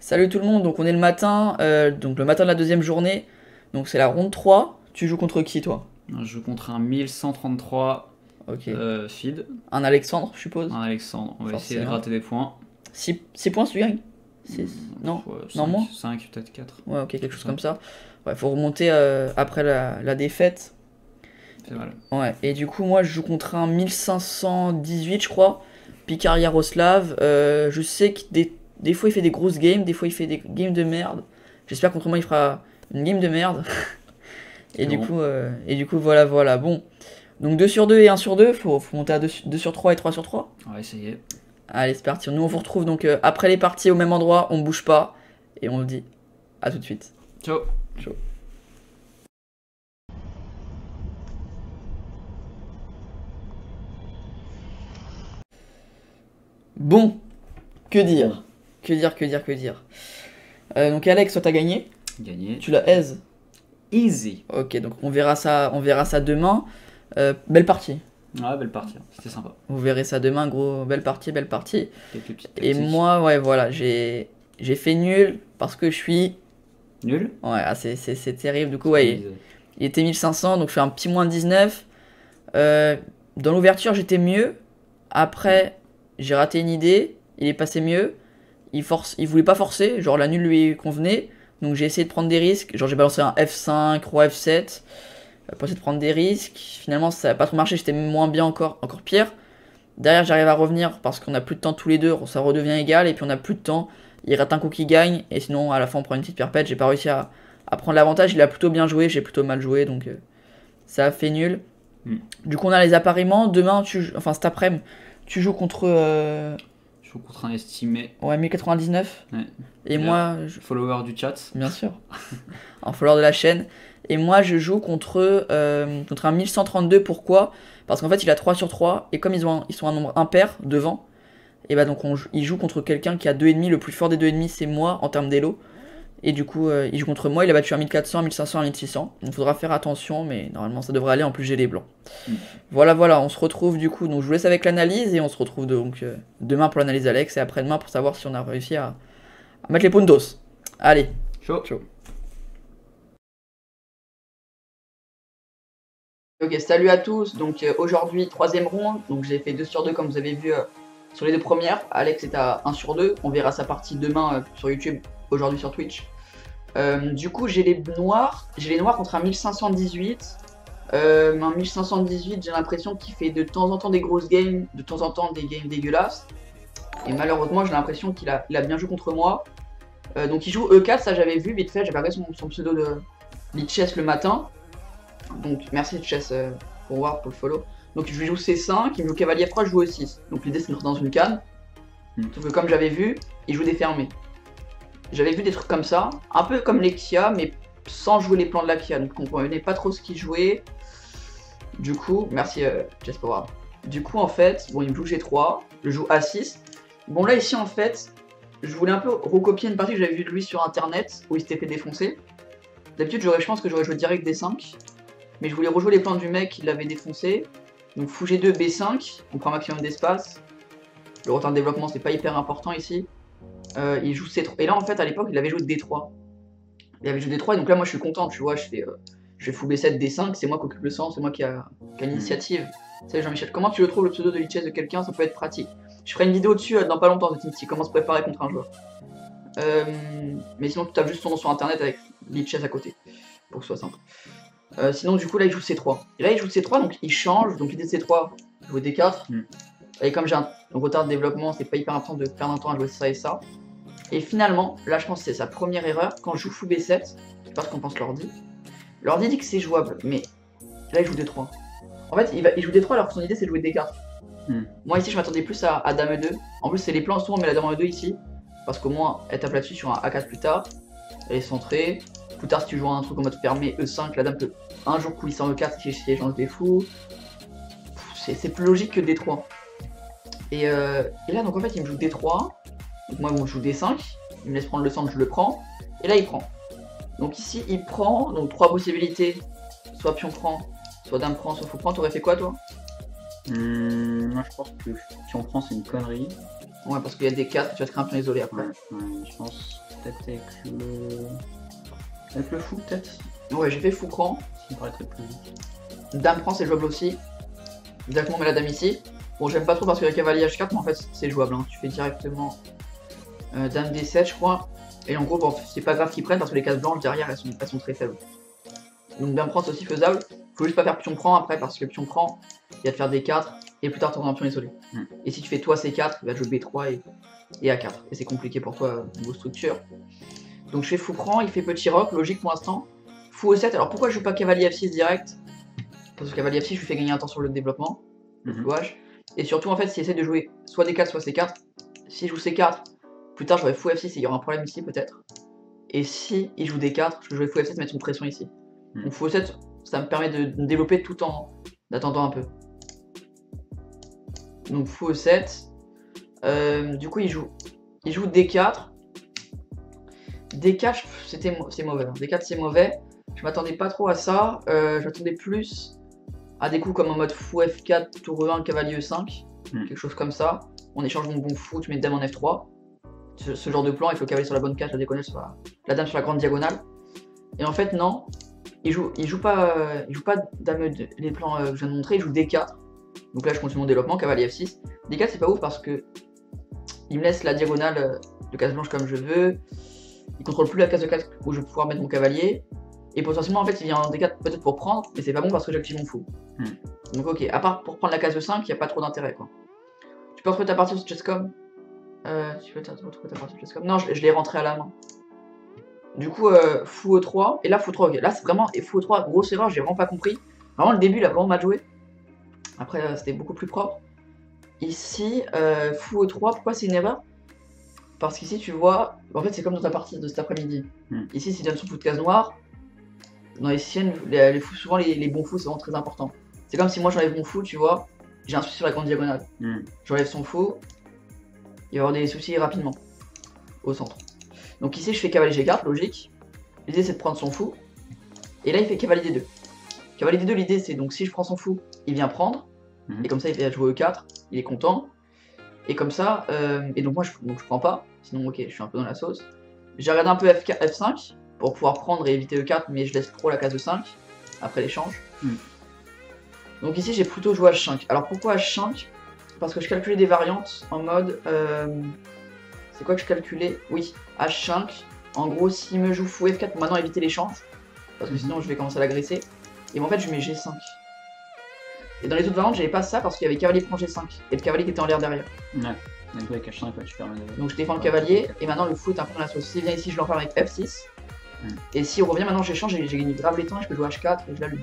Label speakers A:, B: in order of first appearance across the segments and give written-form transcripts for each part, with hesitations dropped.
A: Salut tout le monde, donc on est le matin, donc le matin de la deuxième journée, donc c'est la ronde 3. Tu joues contre qui toi?
B: Je joue contre un 1133
A: Ok.
B: feed,
A: Un Alexandre, je suppose.
B: un Alexandre. On va essayer de
A: Forcément.
B: gratter des points.
A: 6 points si tu gagnes? 6. Non?
B: Ouais,
A: Non, moins?
B: 5, peut-être 4.
A: Ouais, ok, quelque chose comme ça. Ouais, faut remonter après la défaite.
B: C'est mal.
A: Ouais, et du coup, moi je joue contre un 1518, je crois. Picard Yaroslav. Je sais que des fois il fait des grosses games, des fois il fait des games de merde. J'espère contre moi il fera une game de merde. Et du,
B: Bon.
A: coup, voilà. Bon. Donc 2 sur 2 et 1 sur 2. Faut monter à 2 sur 3 et 3 sur 3.
B: On va essayer.
A: Allez, c'est parti. Nous, on vous retrouve donc après les parties au même endroit. On bouge pas. Et on vous dit à tout de suite.
B: Ciao.
A: Ciao. Bon. Que dire? Que dire? Donc Alex, toi t'as gagné.
B: Gagné.
A: Tu l'as aise.
B: Easy.
A: Ok, donc on verra ça demain. Belle partie.
B: Ouais, belle partie. C'était sympa.
A: Vous verrez ça demain, gros. Belle partie.
B: Quelques petites
A: Et
B: tactiques.
A: moi, ouais, voilà, j'ai fait nul parce que je suis.
B: Nul.
A: Ouais, c'est terrible. Du coup, ouais, il était 1500, donc je fais un petit moins 19. Dans l'ouverture, j'étais mieux. Après, j'ai raté une idée. Il est passé mieux. Il voulait pas forcer. Genre, la nulle lui convenait. Donc, j'ai essayé de prendre des risques. Genre, j'ai balancé un F5, roi F7. Pour essayer de prendre des risques. Finalement, ça n'a pas trop marché. J'étais moins bien encore pire. Derrière, j'arrive à revenir parce qu'on a plus de temps tous les deux. Ça redevient égal. Et puis, on a plus de temps. Il rate un coup qui gagne. Et sinon, à la fin, on prend une petite perpète. J'ai pas réussi à prendre l'avantage. Il a plutôt bien joué. J'ai plutôt mal joué. Donc, ça a fait nul. Du coup, on a les appareillements. Demain, enfin cet après-midi, tu joues contre.
B: Je joue contre un estimé.
A: Ouais, 1099.
B: Ouais.
A: Et moi.
B: Follower du chat.
A: Bien sûr. Un follower de la chaîne. Et moi, je joue contre un 1132. Pourquoi? Parce qu'en fait, il a 3 sur 3. Et comme ils sont un nombre impair devant, et bah donc il joue contre quelqu'un qui a 2,5. Le plus fort des 2,5, c'est moi en termes d'élo. Et du coup, il joue contre moi, il a battu un 1400, 1500, 1600. Donc il faudra faire attention, mais normalement ça devrait aller. En plus, j'ai les blancs. Voilà, on se retrouve du coup. Donc je vous laisse avec l'analyse et on se retrouve donc demain pour l'analyse Alex et après-demain pour savoir si on a réussi à mettre les puntos. Allez,
B: Chaud.
A: Ok, salut à tous. Donc aujourd'hui, troisième ronde. Donc j'ai fait 2 sur 2 comme vous avez vu sur les deux premières. Alex est à 1 sur 2. On verra sa partie demain sur YouTube, aujourd'hui sur Twitch. Du coup, j'ai les noirs. J'ai les noirs contre un 1518. Un 1518, j'ai l'impression qu'il fait de temps en temps des grosses games, de temps en temps des games dégueulasses. Et malheureusement, j'ai l'impression qu'il a bien joué contre moi. Donc il joue E4, ça j'avais vu vite fait. J'avais regardé son pseudo de Lichess le matin. Donc merci Lichess pour voir, pour le follow. Donc je lui joue C5, il me joue cavalier F3, je joue E6. Donc l'idée c'est de rentrer dans une canne. Sauf que comme j'avais vu, il joue des fermés. J'avais vu des trucs comme ça, un peu comme les Kia, mais sans jouer les plans de la Kia. Donc on comprenait pas trop ce qu'il jouait. Du coup, merci Jess Power. Du coup en fait, bon il me joue G3, je joue A6. Bon là ici en fait, je voulais un peu recopier une partie que j'avais vue de lui sur internet, où il s'était fait défoncer. D'habitude je pense que j'aurais joué direct D5. Mais je voulais rejouer les plans du mec qui l'avait défoncé. Donc fou G2, B5, on prend un maximum d'espace. Le retard de développement c'est pas hyper important ici. Il joue C3. Et là en fait à l'époque il avait joué D3. Il avait joué D3 et donc là moi je suis content, tu vois, je fais fou B7, D5, c'est moi qui occupe le centre, c'est moi qui a l'initiative. Salut Jean-Michel, comment tu le trouves le pseudo de Lichess de quelqu'un? Ça peut être pratique. Je ferai une vidéo dessus dans pas longtemps de Tinti, comment se préparer contre un joueur. Mais sinon tu tapes juste son nom sur internet avec Lichess à côté, pour que ce soit simple. Sinon du coup là il joue C3. Et là il joue C3 donc il change, donc l'idée de C3, jouer D4. Et comme j'ai un retard de développement, c'est pas hyper important de perdre un temps à jouer ça et ça. Et finalement, là je pense que c'est sa première erreur, quand je joue fou B7, je sais pas ce qu'on pense l'ordi. L'ordi dit que c'est jouable, mais là il joue D3. En fait il joue D3 alors que son idée c'est de jouer D4. Moi ici je m'attendais plus à Dame E2. En plus c'est les plans souvent, mais la Dame E2 ici. Parce qu'au moins elle tape là-dessus sur un A4 plus tard. Elle est centrée. Plus tard si tu joues un truc en mode fermé E5, la dame peut un jour couiller sans E4 si je change des fous. C'est plus logique que D3. Et là donc en fait il me joue D3. Donc moi bon, je joue D5. Il me laisse prendre le centre, je le prends. Et là il prend. Donc ici il prend, donc 3 possibilités. Soit pion prend, soit dame prend, soit fou prend. T'aurais fait quoi toi?
B: Moi je pense que si on prend c'est une connerie.
A: Ouais parce qu'il y a des 4, tu vas te créer un pion isolé après.
B: Ouais, je pense. peut-être avec le fou, peut-être.
A: Ouais, j'ai fait fou cran.
B: Ça me paraîtrait plus.
A: Dame prend, c'est jouable aussi. Directement, on met la dame ici. Bon, j'aime pas trop parce que le cavalier H4, mais en fait, c'est jouable. Hein. Tu fais directement dame D7, je crois. Et en gros, bon, c'est pas grave qu'ils prennent parce que les cases blanches derrière, elles sont très faibles. Donc, dame prend, c'est aussi faisable. Faut juste pas faire pion prend après parce que pion prend, il va te faire D4 et plus tard, ton pion isolé. Et si tu fais toi C4, il va jouer B3 et A4. Et c'est compliqué pour toi, niveau structure. Donc, je fais fou prend, il fait petit roc, logique pour l'instant. Fou E7, alors pourquoi je joue pas cavalier F6 direct? Parce que cavalier F6, je lui fais gagner un temps sur le développement, le flouage. Et surtout, en fait, s'il essaie de jouer soit D4, soit C4, si je joue C4, plus tard, j'aurai fou F6 et il y aura un problème ici, peut-être. Et si il joue D4, je vais jouer fou F7 et mettre une pression ici. Donc fou E7, ça me permet de me développer tout en attendant un peu. Donc fou E7. Du coup, il joue D4. D4, c'est mauvais. Hein. D4, c'est mauvais. Je m'attendais pas trop à ça. J'attendais plus à des coups comme en mode fou F4, tour E1, cavalier E5. Quelque chose comme ça. On échange mon bon fou, tu mets dame en F3. Ce genre de plan, il faut le cavalier sur la bonne case, la diagonale sur la dame sur la grande diagonale. Et en fait, non. Il joue pas dame, les plans que je viens de montrer, il joue D4. Donc là, je continue mon développement, cavalier F6. D4, c'est pas ouf parce que il me laisse la diagonale de case blanche comme je veux. Il contrôle plus la case de 4 où je vais pouvoir mettre mon cavalier. Et potentiellement, en fait, il vient en D4 peut-être pour prendre, mais c'est pas bon parce que j'active mon fou. Donc, ok, à part pour prendre la case de 5, il n'y a pas trop d'intérêt, quoi. Tu peux retrouver ta partie sur Chesscom. Tu peux retrouver ta partie sur Chesscom. Non, je l'ai rentré à la main. Du coup, fou E3. Et là, fou 3, ok. Là, c'est vraiment. Et fou E3, grosse erreur, j'ai vraiment pas compris. Vraiment, le début, il a vraiment mal joué. Après, c'était beaucoup plus propre. Ici, fou E3, pourquoi c'est une erreur? Parce qu'ici, tu vois. En fait, c'est comme dans ta partie de cet après-midi. Ici, s'il donne son fou de case noire. Dans les siennes, les fous, souvent les bons fous, c'est vraiment très important. C'est comme si moi j'enlève mon fou, tu vois, j'ai un souci sur la grande diagonale. J'enlève son fou, il va y avoir des soucis rapidement au centre. Donc ici je fais cavalier G4, logique. L'idée c'est de prendre son fou. Et là il fait cavalier D2. Cavalier D2, l'idée c'est donc si je prends son fou, il vient prendre. Et comme ça il va jouer E4, il est content. Et comme ça, et donc moi je prends pas, sinon ok, je suis un peu dans la sauce. J'ai regardé un peu F5 pour pouvoir prendre et éviter E4, mais je laisse trop la case de 5 après l'échange. Donc ici j'ai plutôt joué H5. Alors pourquoi H5? Parce que je calculais des variantes en mode... c'est quoi que je calculais? Oui, H5. En gros, s'il me joue fou F4, pour maintenant éviter l'échange. Parce que sinon je vais commencer à l'agresser. Et en fait je mets G5. Et dans les autres variantes j'avais pas ça parce qu'il y avait cavalier prend G5. Et le cavalier qui était en l'air derrière.
B: Ouais, donc avec H5, ouais, tu permets de...
A: Donc je défends le cavalier, et maintenant le fou est un peu dans la sauce. S'il vient ici, je l'enferme avec F6. Et s'il revient maintenant, j'échange et j'ai gagné grave les temps et je peux jouer H4 et je l'allume.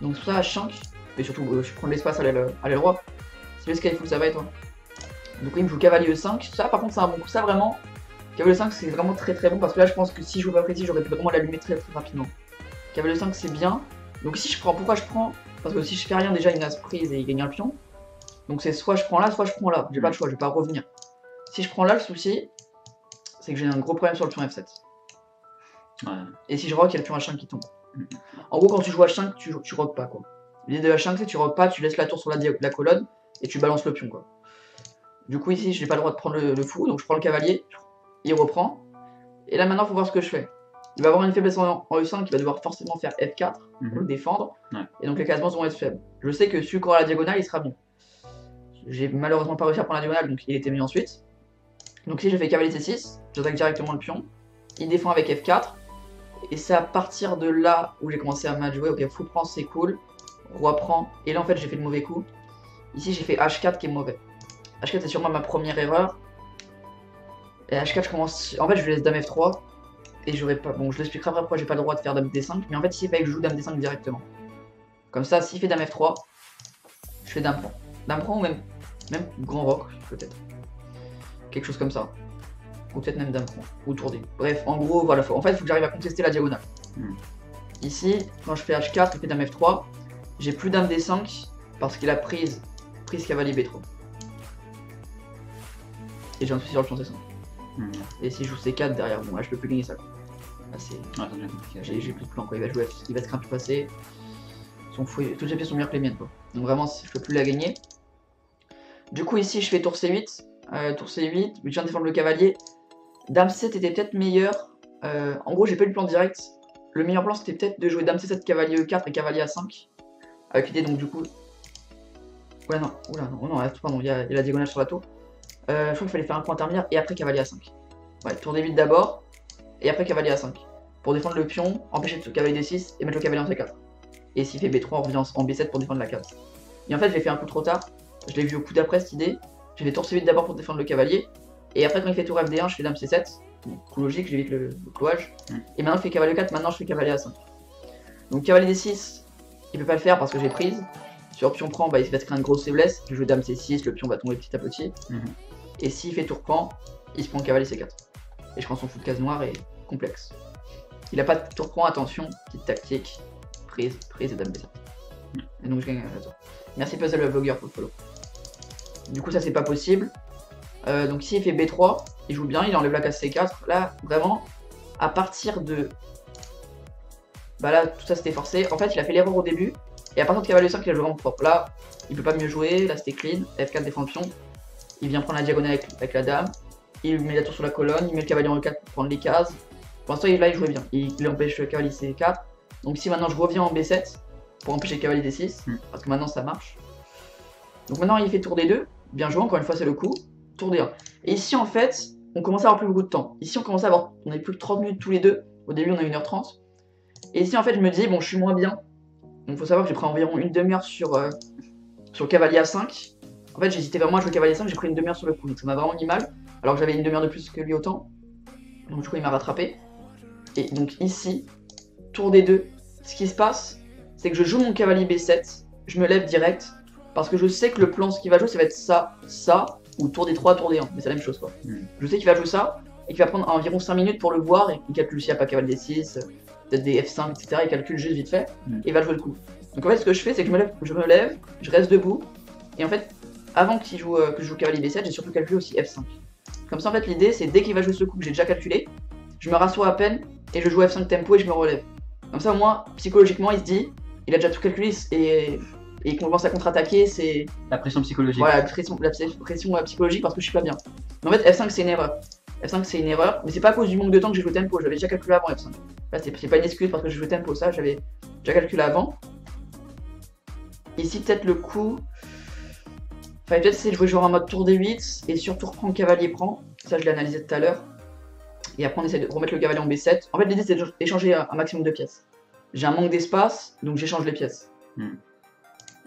A: Donc tout ça H5, et surtout je prends de l'espace à l'aile droite. Si le sky full ça va et toi. Donc il me joue cavalier E5, ça par contre c'est un bon coup, ça vraiment. Cavalier E5 c'est vraiment très très bon parce que là je pense que si je joue pas précis j'aurais pu vraiment l'allumer très très rapidement. Cavalier E5 c'est bien. Donc ici je prends, pourquoi je prends? Parce que si je fais rien déjà il me prise et il gagne un pion. Donc c'est soit je prends là, soit je prends là. J'ai pas le choix, je vais pas revenir. Si je prends là, le souci, c'est que j'ai un gros problème sur le pion F7.
B: Ouais.
A: Et si je rock, il y a le pion H5 qui tombe. En gros, quand tu joues H5, tu rock pas, quoi. L'idée de H5, c'est que tu rock pas, tu laisses la tour sur la colonne et tu balances le pion, quoi. Du coup, ici, je n'ai pas le droit de prendre le fou, donc je prends le cavalier, il reprend. Et là, maintenant, il faut voir ce que je fais. Il va avoir une faiblesse en E5, il va devoir forcément faire F4 pour le défendre. Et donc les casements vont être faibles. Je sais que celui qui aura la diagonale, il sera mieux. J'ai malheureusement pas réussi à prendre la diagonale, donc il était mieux ensuite. Donc ici, j'ai fait cavalier C6, j'attaque directement le pion. Il défend avec F4. Et c'est à partir de là où j'ai commencé à mal jouer. Ok, fou prend, c'est cool. Roi prend. Et là, en fait, j'ai fait le mauvais coup. Ici, j'ai fait H4 qui est mauvais. H4, c'est sûrement ma première erreur. Et H4, je commence. En fait, je lui laisse dame F3. Et j'aurais pas. Bon, je l'expliquerai après pourquoi j'ai pas le droit de faire dame D5. Mais en fait, ici, il fallait que je joue dame D5 directement. Comme ça, s'il fait dame F3, je fais dame prend. Dame prend ou même grand roc, peut-être. Quelque chose comme ça. Ou peut-être même dame prend. Ou tour D. Bref, en gros, voilà. En fait, il faut que j'arrive à contester la diagonale. Ici, quand je fais H4, je fais dame F3. J'ai plus dame D5 parce qu'il a prise cavalier B3. Et j'ai un souci sur le pion C5. Et si je joue C4 derrière, bon là je peux plus gagner ça. Là c'est. J'ai plus de plan quoi, il va jouer il va se craindre passer. Son fou, toutes les pièces sont meilleures que les miennes quoi. Donc vraiment je peux plus la gagner. Du coup ici je fais tour C8. Tour C8, je viens de défendre le cavalier. Dame C7 était peut-être meilleur. En gros, j'ai pas eu le plan direct. Le meilleur plan, c'était peut-être de jouer Dame C7, cavalier E4 et cavalier A5. Avec l'idée, donc du coup... Ouais, non, oula, non, pardon, il y a la diagonale sur la tour. Je crois qu'il fallait faire un point intermédiaire et après cavalier A5. Ouais, tour D8 d'abord, et après cavalier A5. Pour défendre le pion, empêcher le cavalier D6 et mettre le cavalier en C4. Et s'il fait B3, on revient en B7 pour défendre la case. Et en fait, je l'ai fait un peu trop tard. Je l'ai vu au coup d'après cette idée. J'ai fait tour C8 d'abord pour défendre le cavalier. Et après, quand il fait tour FD1, je fais Dame C7. Coup logique, j'évite le clouage. Et maintenant, je fais cavalier 4, maintenant je fais cavalier A5. Donc cavalier D6, il peut pas le faire parce que j'ai prise. Sur pion prend, bah, il va se créer une grosse faiblesse. Je joue Dame C6, le pion va tomber petit à petit. Et s'il fait tour prend, il se prend cavalier C4. Et je prends son fou de case noire et complexe. Il a pas de tour prend, attention, petite tactique. Prise et Dame B7. Et donc je gagne la tour. Merci Puzzle le Vlogger pour le follow. Du coup ça c'est pas possible. Donc s'il fait B3, il joue bien, il enlève la case C4. Là vraiment, à partir de... Bah là tout ça c'était forcé. En fait il a fait l'erreur au début. Et à partir de cavalier 5 il a joué vraiment propre. Là il peut pas mieux jouer, là c'était clean. F4 défend le pion. Il vient prendre la diagonale avec la dame. Il met la tour sur la colonne, il met le cavalier en E4 pour prendre les cases. Pour l'instant là il jouait bien. Il empêche le cavalier C4. Donc si maintenant je reviens en B7 pour empêcher le cavalier D6, parce que maintenant ça marche. Donc maintenant il fait tour D2, bien joué, encore une fois c'est le coup, tour D1. Et ici en fait, on commence à avoir plus beaucoup de temps. Ici on commence à avoir, on avait plus que 30 minutes tous les deux, au début on a 1h30. Et ici en fait je me dis, bon je suis moins bien, donc faut savoir que j'ai pris environ une demi-heure sur le cavalier A5. En fait j'hésitais vraiment à jouer cavalier 5, j'ai pris une demi-heure sur le coup, donc ça m'a vraiment mis mal, alors que j'avais une demi-heure de plus que lui autant. Donc du coup il m'a rattrapé. Et donc ici, tour D2, ce qui se passe, c'est que je joue mon cavalier B7, je me lève direct, parce que je sais que le plan, ce qu'il va jouer, ça va être ça, ou tour D3, tour D1, mais c'est la même chose quoi. Je sais qu'il va jouer ça, et qu'il va prendre environ 5 minutes pour le voir, et il calcule s'il n'y a pas cavalier D6, peut-être des F5, etc. Il calcule juste vite fait, et il va jouer le coup. Donc en fait, ce que je fais, c'est que je me lève, je reste debout, et en fait, avant que je joue cavalier B7, j'ai surtout calculé aussi F5. Comme ça, en fait, l'idée, c'est dès qu'il va jouer ce coup que j'ai déjà calculé, je me rassois à peine, et je joue F5 tempo et je me relève. Comme ça, au moins, psychologiquement, il se dit, il a déjà tout calculé et il commence à contre-attaquer, c'est...
B: La pression psychologique.
A: Voilà, la pression psychologique parce que je suis pas bien. Mais en fait, F5 c'est une erreur. F5 c'est une erreur, mais c'est pas à cause du manque de temps que j'ai joué tempo, j'avais déjà calculé avant F5. Là, c'est pas une excuse parce que j'ai joué tempo, ça, j'avais déjà calculé avant. Ici, peut-être le coup... Fallait peut-être essayer de jouer genre en mode tour D8 et sur tour prend, cavalier prend. Ça, je l'ai analysé tout à l'heure. Et après, on essaie de remettre le cavalier en B7. En fait, l'idée, c'est d'échanger un maximum de pièces. J'ai un manque d'espace, donc j'échange les pièces.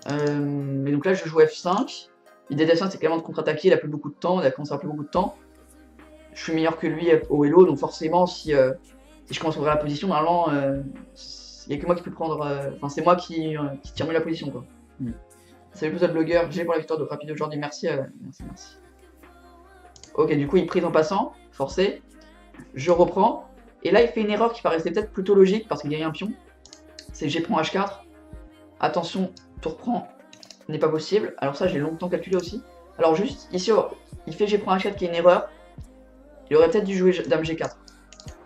A: Mais donc là, je joue F5. L'idée d'F5, c'est clairement de contre-attaquer. Il a plus beaucoup de temps, il a commencé à avoir plus beaucoup de temps. Je suis meilleur que lui au Hello, donc forcément, si je commence à ouvrir la position, normalement, il n'y a que moi qui peux prendre. Enfin, c'est moi qui tire mieux la position, quoi. Salut Puzzle Blogueur, j'ai pour la victoire de rapide aujourd'hui, merci. Merci. Ok, du coup, il prise en passant, forcé. Je reprends, et là il fait une erreur qui paraissait peut-être plutôt logique parce qu'il gagne un pion. C'est G prend H4. Attention, tour prend n'est pas possible. Alors ça j'ai longtemps calculé aussi. Alors juste, ici il fait G prend H4 qui est une erreur. Il aurait peut-être dû jouer Dame G4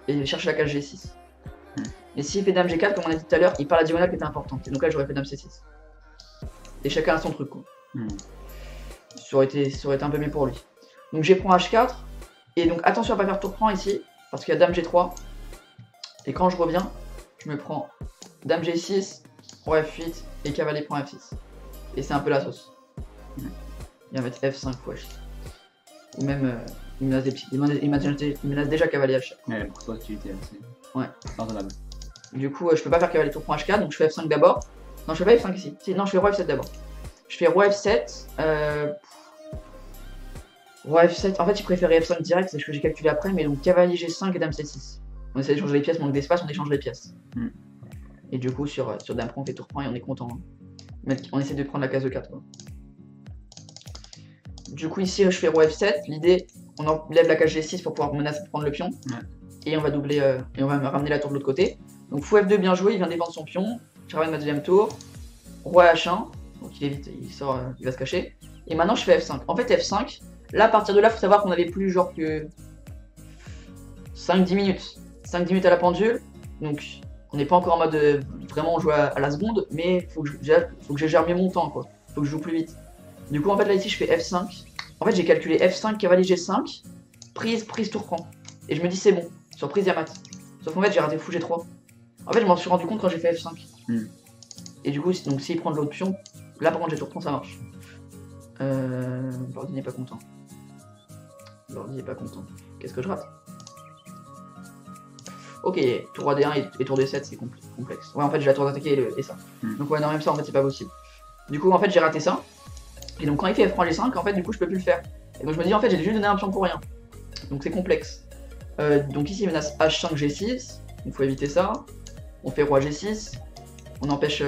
A: et chercher la case G6. Et s'il fait Dame G4, comme on a dit tout à l'heure, il part la diagonale qui était importante. Et donc là j'aurais fait Dame C6. Et chacun a son truc quoi. Ça aurait été un peu mieux pour lui. Donc G prend H4. Et donc attention à pas faire tour prend ici, parce qu'il y a Dame G3. Et quand je reviens, je me prends Dame G6, Roi F8 et Cavalier prend F6. Et c'est un peu la sauce. Il va mettre F5 fois H6. Ou même il menace déjà Cavalier H4.
B: Ouais, pour toi tu étais assez raisonnable.
A: Du coup je peux pas faire Cavalier tour prend H4, donc je fais F5 d'abord. Non je fais pas F5 ici. Non je fais Roi F7 d'abord. Je fais Roi F7. Roi F7, en fait il préférait F5 direct, c'est ce que j'ai calculé après, mais donc cavalier G5 et Dame C6. On essaie d'échanger les pièces, manque d'espace, on échange les pièces. Et du coup sur Dame prend on fait tour prend et on est content. Hein. On essaie de prendre la case E4 quoi. Du coup ici je fais Roi F7, l'idée on enlève la case G6 pour pouvoir menacer de prendre le pion. Et on va doubler, et on va ramener la tour de l'autre côté. Donc fou F2 bien joué, il vient défendre son pion, je ramène ma deuxième tour. Roi H1, donc il est vite, il va se cacher. Et maintenant je fais F5. En fait F5, là, à partir de là, faut savoir qu'on avait plus genre que 5-10 minutes. 5-10 minutes à la pendule. Donc, on n'est pas encore en mode vraiment jouer à la seconde, mais faut que je gère mieux mon temps, quoi. Faut que je joue plus vite. Du coup, en fait, là, ici, je fais F5. En fait, j'ai calculé F5, cavalier G5, prise, tour prend. Et je me dis c'est bon, surprise y'a mat. Sauf qu'en fait j'ai raté fou G3. En fait je m'en suis rendu compte quand j'ai fait F5. Et du coup, donc s'il prend de l'autre pion, là par contre j'ai tour prend, ça marche. L'ordi n'est pas content. L'ordi n'est pas content. Qu'est-ce que je rate? Ok, tour AD1 et tour D7 c'est complexe. Ouais en fait j'ai la tour d'attaquer et ça. Donc ouais non même ça en fait c'est pas possible. Du coup en fait j'ai raté ça. Et donc quand il fait F prend G5 en fait du coup je peux plus le faire. Et donc je me dis en fait j'ai juste donné un pion pour rien. Donc c'est complexe. Donc ici il menace H5 G6. Il faut éviter ça. On fait Roi G6. On empêche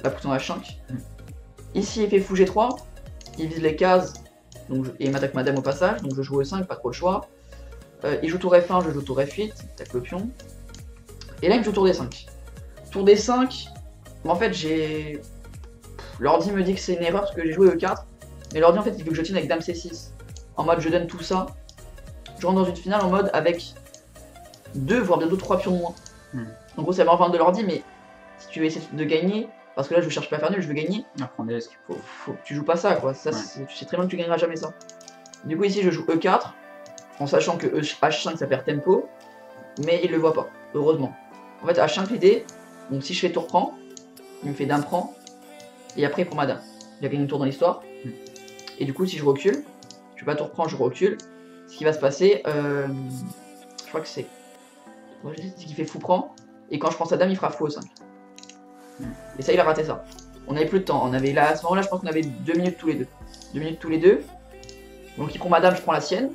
A: la pousse en H5. Ici il fait Fou G3. Il vise les cases. Donc, et il m'attaque ma dame au passage. Donc je joue E5, pas trop le choix. Il joue tour F1, je joue tour F8. Il attaque le pion. Et là il me joue tour D5. Tour D5. En fait j'ai... L'ordi me dit que c'est une erreur parce que j'ai joué E4. Mais l'ordi en fait il veut que je tienne avec dame C6. En mode je donne tout ça. Je rentre dans une finale en mode avec 2 voire bientôt 3 pions de moins. En gros c'est vraiment vendre de l'ordi mais si tu veux essayer de gagner, parce que là je cherche pas à faire nul, je veux gagner. Faut que tu joues pas ça quoi. Ça, tu sais très bien que tu gagneras jamais ça. Du coup ici je joue E4 en sachant que H5 ça perd tempo. Mais il le voit pas, heureusement. En fait H5 l'idée, donc si je fais tour prend, il me fait dame prend. Et après il prend ma dame. Il a gagné une tour dans l'histoire. Et du coup si je recule, je fais pas tour prend, je recule. Ce qui va se passer, je crois que c'est qu'il fait fou prend. Et quand je prends sa dame il fera fou au 5. Et ça il a raté ça. On avait plus de temps, on avait là, à ce moment là je pense qu'on avait 2 minutes tous les deux. 2 minutes tous les deux. Donc il prend ma dame, je prends la sienne.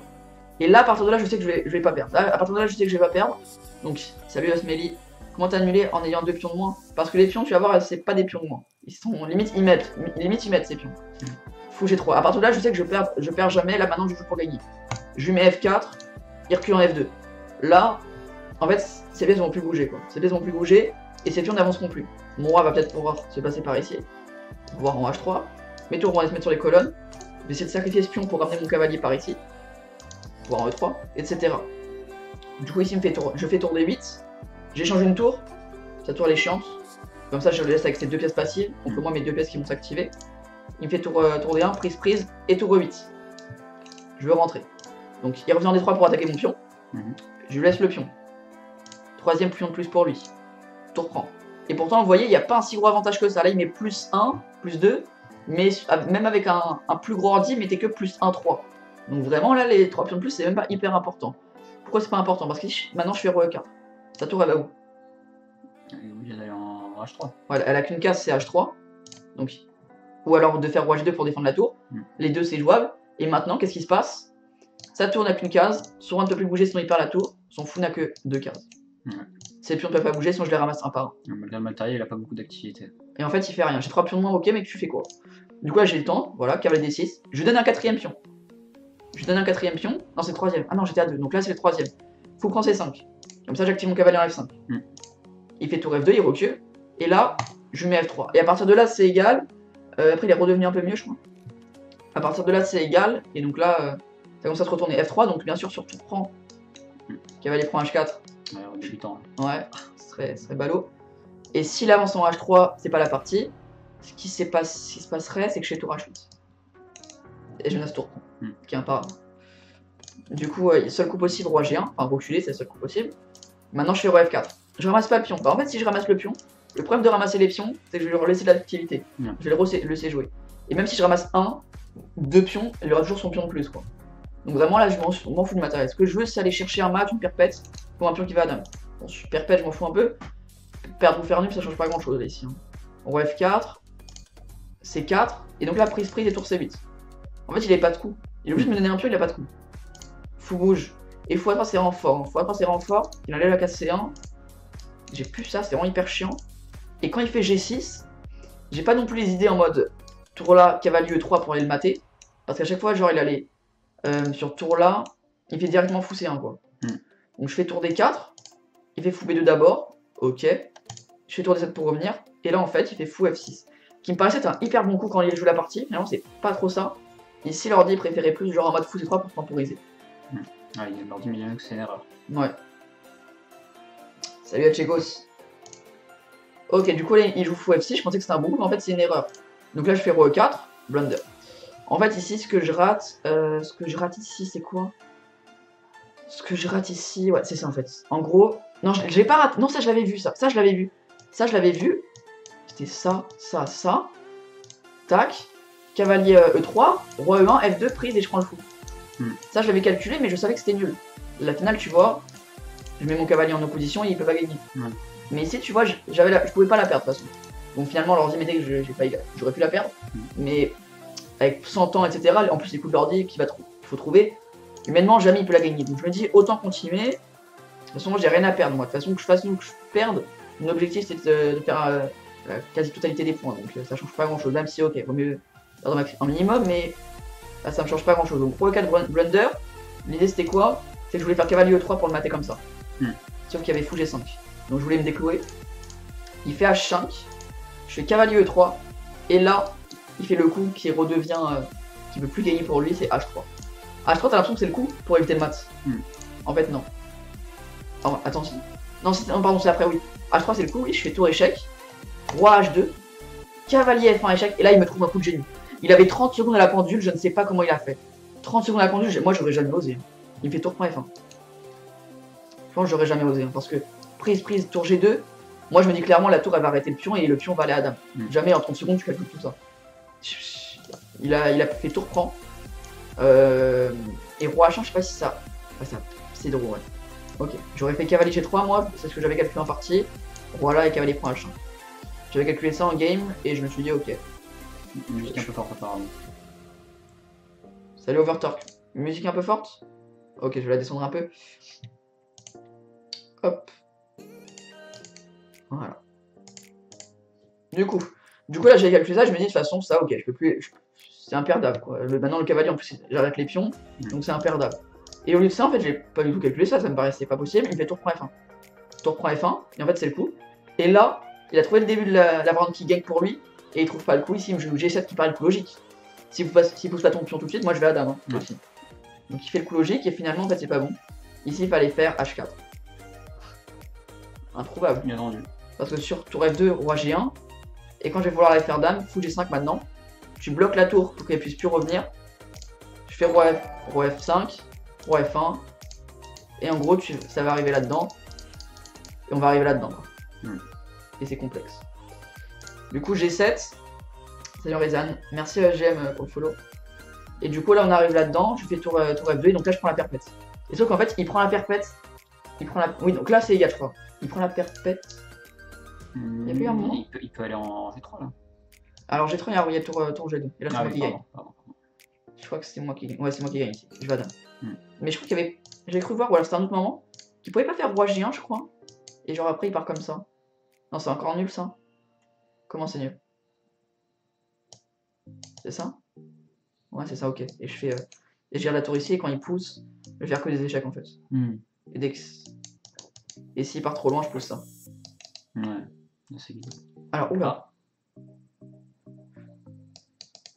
A: Et là à partir de là je sais que je vais pas perdre. Là, à partir de là je sais que je vais pas perdre. Donc salut Osmeli. Comment t'annuler en ayant 2 pions de moins? Parce que les pions tu vas voir c'est pas des pions de moins. Ils sont limite ils mettent ces pions. Fou G3. À partir de là je sais que je perds jamais, là maintenant je joue pour gagner. Je lui mets F4, il recule en F2. Là, en fait ces pièces vont plus bouger quoi. Ces pièces vont plus bouger et ces pions n'avanceront plus. Mon roi va peut-être pouvoir se passer par ici, voire en H3. Mes tours vont aller se mettre sur les colonnes. Je vais essayer de sacrifier ce pion pour ramener mon cavalier par ici, voire en E3, etc. Du coup ici je fais tour D8. J'échange une tour, sa tour elle est chiante. Comme ça je le laisse avec ses 2 pièces passives, contre moi mes 2 pièces qui vont s'activer. Il me fait tour D1, prise, et tour E8. Je veux rentrer. Donc il revient en D3 pour attaquer mon pion. Je lui laisse le pion. 3ème pion de plus pour lui. Tour prend. Et pourtant vous voyez il n'y a pas un si gros avantage que ça. Là il met plus 1, plus 2. Mais même avec un plus gros ordi, il mettait que plus 1, 3. Donc vraiment là les 3 pions de plus c'est même pas hyper important. Pourquoi c'est pas important? Parce que maintenant je fais Roi E4. Sa tour elle va où?
B: Elle est en H3.
A: Voilà, elle a qu'une case, c'est H3. Donc, ou alors de faire Roi H2 pour défendre la tour. Les deux c'est jouable. Et maintenant, qu'est-ce qui se passe? Sa tour n'a qu'une case. Son roi ne peut plus bouger sinon il perd la tour. Son fou n'a que 2 cases. Ses pions ne peuvent pas bouger sinon je les ramasse un par un.
B: Malgré le matériel, il a pas beaucoup d'activité.
A: Et en fait, il fait rien. J'ai 3 pions de moins, ok, mais tu fais quoi? Du coup, là j'ai le temps. Voilà, cavalier D6. Je lui donne un 4ème pion. Non, c'est le 3ème. Ah non, j'étais à 2. Donc là, c'est le 3ème. Fou prend C5. Comme ça, j'active mon cavalier en F5. Il fait tour F2, il recule. Et là, je mets F3. Et à partir de là, c'est égal. Après, il est redevenu un peu mieux, je crois. À partir de là, c'est égal. Et donc là, ça commence à se retourner F3. Donc, bien sûr, sur tour prend. Cavalier prend H4.
B: Ouais, on est 8 ans.
A: Ouais, ce serait ballot. Et s'il avance en H3, c'est pas la partie. Ce qui se passerait, c'est que je fais tour H8. Et je menace tour prend. Qui est un par. Du coup, seul coup possible, Roi G1. Enfin, reculer, c'est le seul coup possible. Maintenant, je fais Roi F4. Je ramasse pas le pion. Bah, en fait, si je ramasse le pion, le problème de ramasser les pions, c'est que je vais leur laisser de l'activité. Je vais le laisser jouer. Et même si je ramasse 2 pions, il aura toujours son pion de plus, quoi. Donc vraiment, là, je m'en fous du matériel. Ce que je veux, c'est aller chercher un match, une perpète, pour un pion qui va à dame. Bon, perpète, je m'en fous un peu. Perdre ou faire nul, ça change pas grand-chose, là, ici. Roi F4, C4, et donc là, prise et tour C8. En fait, il avait pas de coup. Il est obligé de me donner un pion, il a pas de coup. Fou bouge. Et fou A3 c'est vraiment fort. Fou A3 c'est vraiment fort. Il enlève la case C1. J'ai plus ça, c'est vraiment hyper chiant. Et quand il fait G6, j'ai pas non plus les idées en mode tour là, cavalier E3 pour aller le mater. Parce qu'à chaque fois, genre il allait sur tour là, il fait directement fou C1 quoi. Donc je fais tour D4. Il fait fou B2 d'abord. Ok. Je fais tour D7 pour revenir. Et là en fait, il fait fou F6. Qui me paraissait être un hyper bon coup quand il joue la partie. Finalement, c'est pas trop ça. Ici, l'ordi préférait plus genre en mode fou C3 pour temporiser.
B: Ah, il y a l'ordi million que c'est une erreur.
A: Ouais. Salut à Chegos. Ok, du coup là il joue fou F6, je pensais que c'était un bon coup, mais en fait c'est une erreur. Donc là je fais Roi E4, blunder. En fait ici ce que je rate ici c'est quoi? Ce que je rate ici, ouais, c'est ça en fait. En gros, non, j'ai pas raté. Non, ça je l'avais vu, ça. Ça je l'avais vu. Ça je l'avais vu. C'était ça, ça, ça. Tac. Cavalier E3, roi E1, F2, prise et je prends le fou. Ça je l'avais calculé, mais je savais que c'était nul. La finale, tu vois, je mets mon cavalier en opposition et il peut pas gagner. Mais ici, tu vois, je pouvais pas la perdre de toute façon. Donc finalement, l'ordi mettait que j'aurais pu la perdre. Mais avec 100 ans, etc., en plus les coups de l'ordi qu'il faut trouver, humainement, jamais il peut la gagner. Donc je me dis, autant continuer. De toute façon, moi, j'ai rien à perdre, moi. De toute façon, que je fasse ou que je perde, mon objectif, c'est de faire la quasi-totalité des points. Donc ça change pas grand-chose. Même si, ok, vaut mieux perdre un minimum, mais là, ça me change pas grand-chose. Donc pour le cas de Blunder, l'idée, c'était quoi? C'est que je voulais faire cavalier E3 pour le mater comme ça. Sauf qu'il y avait fou G5. Donc je voulais me déclouer. Il fait H5. Je fais cavalier E3. Et là, il fait le coup qui redevient... qui ne peut plus gagner pour lui, c'est H3. H3, t'as l'impression que c'est le coup pour éviter le mat. En fait, non. Oh, attends, si. Non, pardon, c'est après, oui. H3, c'est le coup, et je fais tour échec. Roi H2. Cavalier F1 échec. Et là, il me trouve un coup de génie. Il avait 30 secondes à la pendule, je ne sais pas comment il a fait. 30 secondes à la pendule, moi, j'aurais jamais osé. Il me fait tour F1. Je pense que j'aurais jamais osé, parce que prise, tour G2, moi je me dis clairement la tour elle va arrêter le pion et le pion va aller à dame. Jamais en 30 secondes tu calcules tout ça. Il a fait tour prend. Et roi H1, je sais pas si ça. Enfin, ça c'est drôle, ouais. Ok, j'aurais fait cavalier G3 moi, c'est ce que j'avais calculé en partie. Roi là et cavalier prend H1. J'avais calculé ça en game et je me suis dit ok.
B: Musique un peu forte apparemment.
A: Salut Overtorque. Musique un peu forte? Ok, je vais la descendre un peu. Hop. Voilà. Du coup là j'avais calculé ça, je me dis de toute façon ça ok, je peux plus. C'est imperdable quoi. Maintenant le cavalier en plus j'arrête les pions, donc c'est imperdable. Et au lieu de ça en fait j'ai pas du tout calculé ça, ça me paraissait pas possible, il me fait tour prend F1. Tour prend F1, et en fait c'est le coup. Et là, il a trouvé le début de la round qui gagne pour lui, et il trouve pas le coup ici, il me joue G7 qui paraît le coup logique. S'il pousse pas ton pion tout de suite, moi je vais à dame hein, aussi. Donc il fait le coup logique et finalement en fait c'est pas bon. Ici il fallait faire H4. Introuvable.
B: Bien entendu.
A: Parce que sur tour F2, roi G1, et quand je vais vouloir aller faire dame, fou G5 maintenant, tu bloques la tour pour qu'elle puisse plus revenir. Je fais roi F5, roi F1, et en gros ça va arriver là-dedans, et on va arriver là-dedans. Et c'est complexe. Du coup G7, salut Rezan, merci à GM pour le follow. Et du coup là on arrive là-dedans, je fais tour F2, et donc là je prends la perpète. Et sauf qu'en fait il prend la perpète, oui donc là c'est égal je crois. Il prend la perpète. Il y a plus un moment.
B: Il peut aller en G3 là.
A: Alors G3 il y a tour G2. Et là c'est moi qui gagne. Je crois que c'est moi qui gagne. Ouais c'est moi qui gagne ici. Je vais à dame. Mais je crois qu'il y avait. J'avais cru voir, ou alors c'était un autre moment, qu'il pouvait pas faire roi G1 je crois. Et genre après il part comme ça. Non c'est encore nul ça. Comment c'est nul? C'est ça? Ouais c'est ça ok. Et je fais. Et je gère la tour ici et quand il pousse, je vais faire que des échecs en fait. Et dès que. Et s'il part trop loin, je pousse ça.
B: Ouais, c'est good.
A: Alors, oula.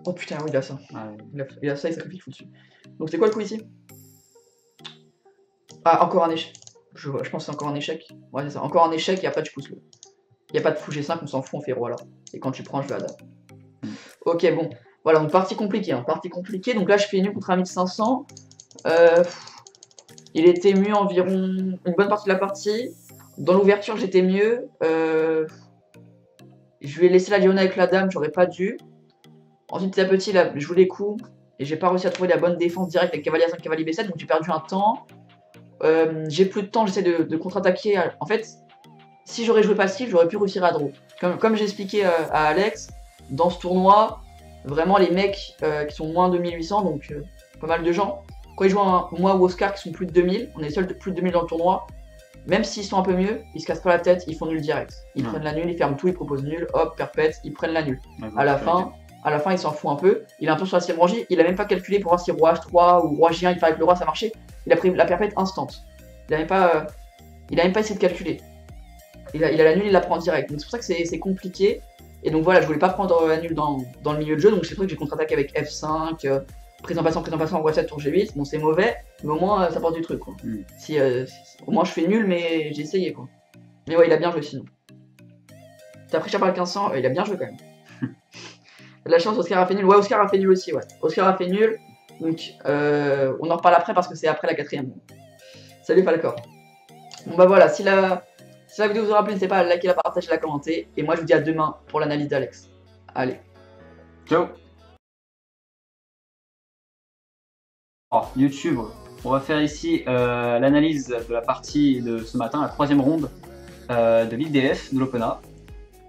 A: Oh putain, oui, il a ça.
B: Ah, ouais.
A: Il a ça, il sacrifie le fou dessus. Donc, c'est quoi le coup ici? Ah, encore un échec. Je pense que c'est encore un échec. Ouais, c'est ça. Encore un échec et après, tu pousses le. Il n'y a pas de fou G5, on s'en fout, on fait roi là. Et quand tu prends, je vais à dame. Ok, bon. Voilà, donc partie compliquée. Hein. Partie compliquée. Donc là, je fais nul contre un 1500. Il était mieux environ une bonne partie de la partie. Dans l'ouverture, j'étais mieux. Je lui ai laissé la diagonale avec la dame, j'aurais pas dû. Ensuite, petit à petit, là, je joue les coups. Et j'ai pas réussi à trouver la bonne défense directe avec cavalier A5, cavalier B7. Donc j'ai perdu un temps. J'ai plus de temps, j'essaie de contre-attaquer. En fait, si j'aurais joué passif, j'aurais pu réussir à draw. Comme j'ai expliqué à Alex, dans ce tournoi, vraiment les mecs qui sont moins de 1800, donc pas mal de gens, quand ils jouent moi ou Oscar qui sont plus de 2000, on est seuls de plus de 2000 dans le tournoi, même s'ils sont un peu mieux, ils se cassent pas la tête, ils font nul direct. Ils prennent la nulle, ils ferment tout, ils proposent nul, hop, perpète, ils prennent la nulle. Ouais, à la fin, il s'en fout un peu, il est un peu sur la symétrie, il a même pas calculé pour voir si roi H3 ou roi J1 il fallait avec le roi ça marchait, il a pris la perpète instant. Il a même pas essayé de calculer. Il a la nulle, il la prend direct. Donc c'est pour ça que c'est compliqué. Et donc voilà, je voulais pas prendre la nulle dans le milieu de jeu, donc c'est pour ça que j'ai contre-attaqué avec F5, prise en passant, roi 7, tour G8. Bon, c'est mauvais, mais au moins ça porte du truc quoi. Si, au moins je fais nul, mais j'ai essayé quoi. Mais ouais, il a bien joué sinon. T'as pris cher par le 1500, il a bien joué quand même. La chance, Oscar a fait nul. Ouais, Oscar a fait nul aussi, ouais. Oscar a fait nul, donc on en reparle après parce que c'est après la 4ème. Salut Falcor. Bon bah voilà, si la vidéo vous aura plu, n'hésitez pas à liker, la partager, la commenter. Et moi je vous dis à demain pour l'analyse d'Alex. Allez.
B: Ciao. Alors, YouTube, on va faire ici l'analyse de la partie de ce matin, la 3e ronde de l'IDF de l'Open.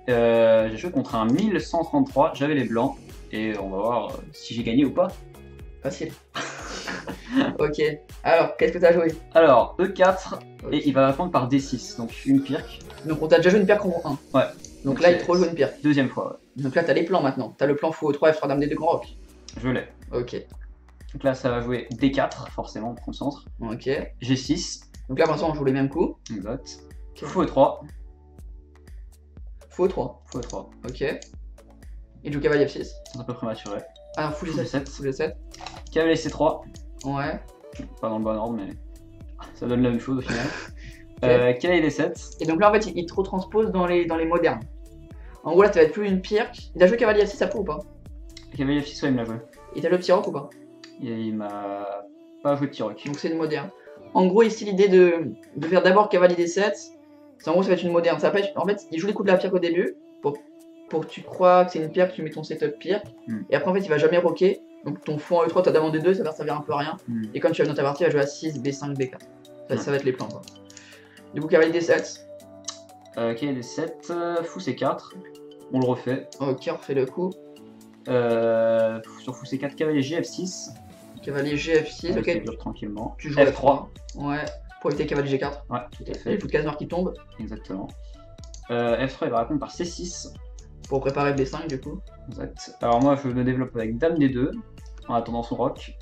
B: J'ai joué contre un 1133, j'avais les blancs, et on va voir si j'ai gagné ou pas.
A: Facile. Ok, alors qu'est-ce que tu as joué?
B: Alors, E4,
A: Okay.
B: et il va répondre par D6, donc une pirque.
A: Donc on t'a déjà joué une pierre combo 1.
B: Ouais.
A: Donc là il te rejoue une pierre.
B: Deuxième fois, ouais.
A: Donc là t'as les plans maintenant. T'as le plan fou E3 F3 Dame D2 Grand Rock.
B: Je l'ai.
A: Ok.
B: Donc là, ça va jouer D4, forcément, on prend le centre.
A: Ok.
B: G6.
A: Donc là pour l'instant on joue les mêmes coups.
B: Exact.
A: Okay.
B: Fou E3.
A: Fou E3.
B: Fou E3.
A: Ok. Il joue cavalier F6.
B: C'est un peu prématuré.
A: Ah, fou G7. Fou G7.
B: Cavalier C3.
A: Ouais.
B: Pas dans le bon ordre, mais ça donne la même chose au final. Okay. Cavalier D7.
A: Et donc là en fait il te retranspose dans les modernes. En gros là ça va être plus une pirque. Il a joué cavalier F6 après ou pas?
B: Cavalier F6, ouais, il me l'a joué.
A: Il t'a joué petit roc ou pas?
B: Il m'a pas joué petit roc.
A: Donc c'est une moderne. En gros ici l'idée de faire d'abord cavalier D7, c'est en gros ça va être une moderne. Ça va être, en fait il joue les coups de la pirque au début pour que tu crois que c'est une pirque, tu mets ton setup pirque. Et après en fait il va jamais rocker. Donc ton fou en E3 t'as dame en D2, ça va servir un peu à rien. Et quand tu vas dans ta partie il va jouer à 6, B5, B4. Ça va être les plans quoi. Du coup cavalier D7.
B: Cavalier D7, fou C4. On le refait.
A: Ok, on refait le coup.
B: Sur fou C4, cavalier G6.
A: Cavalier G6, ok.
B: Tranquillement.
A: Tu joues
B: F3.
A: Ouais, pour éviter cavalier G4.
B: Ouais, tout à fait.
A: Les coups de case noire qui tombent.
B: Exactement. F3, il va répondre par C6.
A: Pour préparer B5 du coup.
B: Exact. Alors moi, je me développe avec dame D2, en attendant son rock.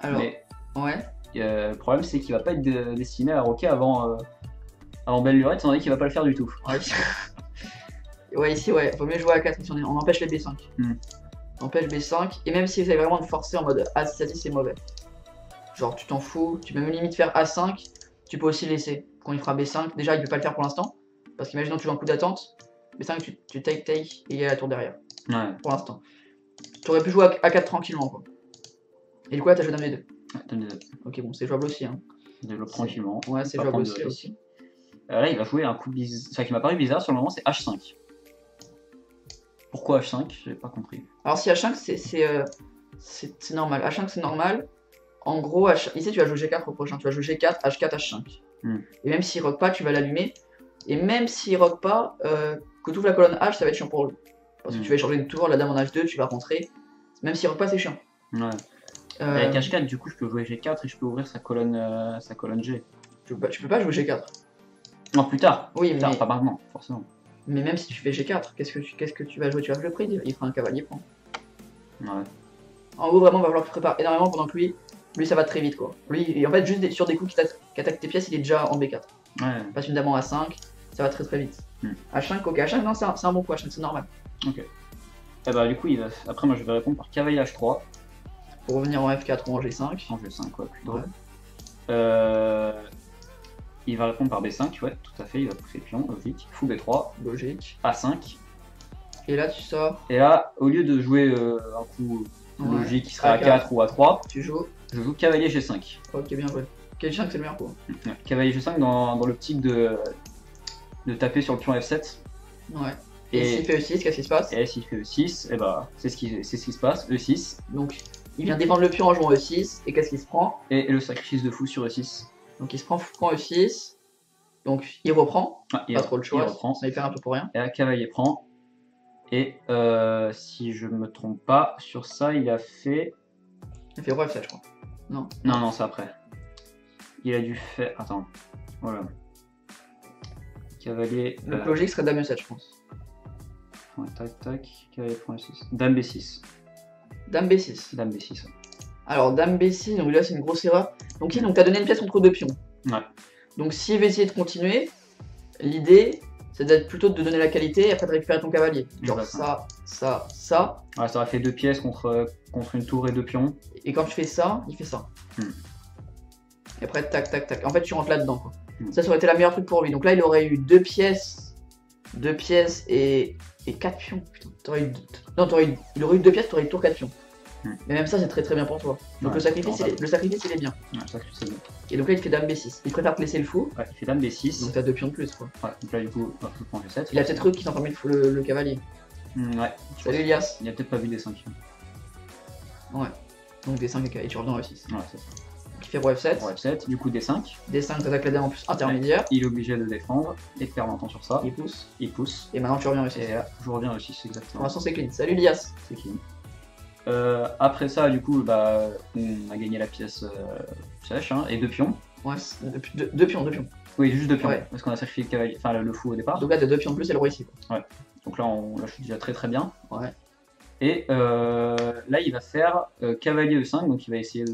A: Alors,
B: mais
A: ouais.
B: Le problème, c'est qu'il va pas être destiné à rocker avant belle lurette, étant donné qu'il va pas le faire du tout.
A: Ouais. Ouais, ici, ouais, faut mieux jouer à 4 si on empêche les B5. On empêche B5, et même si vous avez vraiment de forcer en mode A6, c'est mauvais. Genre, tu t'en fous, tu peux même limite faire A5, tu peux aussi laisser. Quand il fera B5, déjà, il peut pas le faire pour l'instant, parce qu'imaginons que tu joues un coup d'attente, B5, tu take, et il y a la tour derrière.
B: Ouais.
A: Pour l'instant. Tu aurais pu jouer à 4 tranquillement, quoi. Et du coup, là, t'as joué dame D2.
B: Ouais, dame D2.
A: Ok, bon, c'est jouable aussi, hein.
B: Il développe tranquillement.
A: Ouais, c'est jouable aussi.
B: Là, il va jouer un coup bizarre. Enfin, qui m'a paru bizarre sur le moment, c'est H5. Pourquoi H5? J'ai pas compris.
A: Alors, si H5, c'est normal. H5, c'est normal. En gros, ici, tu vas jouer G4 au prochain. Tu vas jouer G4, H4, H5. Et même s'il rock pas, tu vas l'allumer. Et même s'il rock pas, que tu ouvres la colonne H, ça va être chiant pour lui. Parce que tu vas échanger toujours la dame en H2, tu vas rentrer. Même s'il rock pas, c'est chiant.
B: Ouais. Avec H4, du coup, je peux jouer G4 et je peux ouvrir sa colonne G.
A: Tu peux pas jouer G4.
B: Non, plus tard.
A: Oui,
B: plus tard,
A: mais
B: pas maintenant, forcément.
A: Mais même si tu fais G4, qu'est-ce que tu vas jouer? Tu vas le prix, il fera un cavalier prend.
B: Ouais.
A: En gros, vraiment, il va falloir que tu prépares énormément pendant que lui, ça va très vite quoi. Lui, en fait, juste sur des coups qui attaquent tes pièces, il est déjà en B4.
B: Ouais.
A: Passe une dame en A5, ça va très vite. H5, ok, H5, non, c'est un bon coup, H5, c'est normal.
B: Ok. Et bah, du coup, après, moi je vais répondre par cavalier H3.
A: Pour revenir en F4 ou en G5.
B: En G5, quoi, plutôt.
A: Ouais.
B: Il va répondre par B5, ouais, tout à fait, il va pousser le pion, logique. Fou B3.
A: Logique.
B: A5.
A: Et là, tu sors.
B: Et là, au lieu de jouer un coup logique qui serait A4 ou A3,
A: tu joues.
B: Je joue cavalier G5.
A: Ok, bien joué. Cavalier G5, c'est le meilleur coup.
B: Ouais. Cavalier G5 dans l'optique de taper sur le pion F7.
A: Ouais. Et s'il fait E6, qu'est-ce qui se passe?
B: Et s'il fait E6, et bah, c'est ce qui se passe, E6.
A: Donc, il vient défendre le pion en jouant E6, et qu'est-ce qu'il se prend?
B: Et le sacrifice de fou sur E6.
A: Donc il se prend E6, donc il reprend, pas trop le choix, ça il perd un peu pour rien.
B: Et là, cavalier prend, et si je me trompe pas, sur ça il a fait...
A: Il fait roi F7 je crois. Non.
B: Non, c'est après. Il a dû faire... Attends, voilà. Cavalier...
A: Le logique serait dame E7 je pense.
B: Ouais, tac, cavalier prend E6. Dame B6.
A: Dame B6.
B: Dame B6, ouais.
A: Alors dame B6, donc là c'est une grosse erreur. Donc ici, t'as donné une pièce contre deux pions.
B: Ouais.
A: Donc s'il veut essayer de continuer, l'idée c'est plutôt de donner la qualité et après de récupérer ton cavalier. Genre ça.
B: Ouais, ça aurait fait deux pièces contre une tour et deux pions.
A: Et quand tu fais ça, il fait ça. Et après tac. En fait tu rentres là-dedans quoi. Ça aurait été la meilleure truc pour lui. Donc là il aurait eu deux pièces et 4 pions. Putain, il aurait eu 2 pièces, t'aurais eu tour 4 pions. Mais même ça, c'est très bien pour toi. Donc
B: Ouais,
A: le sacrifice,
B: c'est
A: le sacrifice, il est bien.
B: Ouais, ça c'est bien.
A: Et donc là, il te fait dame B6. Il préfère te laisser le fou.
B: Ouais, il fait dame B6.
A: Donc t'as 2 pions de plus, quoi.
B: Ouais, donc là, du coup, je prends G7.
A: Il a peut-être eux qui t'ont permis le cavalier.
B: Ouais.
A: Salut Elias.
B: Il a peut-être pas vu des 5.
A: Ouais. Donc D5 et tu reviens en E6.
B: Ouais, c'est ça.
A: Donc il fait roi F7.
B: Roi F7, du coup D5.
A: D5, t'attaques la dame en plus intermédiaire.
B: Il est obligé de défendre et de perdre un temps sur ça.
A: Il pousse.
B: Il pousse.
A: Et maintenant tu reviens en E6.
B: Et là, je reviens aussi,
A: Pour
B: exactement.
A: l'instant, c'est clean. Salut Elias.
B: C'est clean. Après ça, du coup, bah, on a gagné la pièce sèche hein, et 2 pions.
A: Ouais, 2 pions, 2 pions.
B: Oui, juste 2 pions.
A: Ouais.
B: Parce qu'on a sacrifié le cavalier, enfin le fou au départ.
A: Donc là, t'as 2 pions de plus et le roi ici.
B: Ouais. Donc là, là, je suis déjà très bien.
A: Ouais.
B: Et là, il va faire cavalier E5, donc il va essayer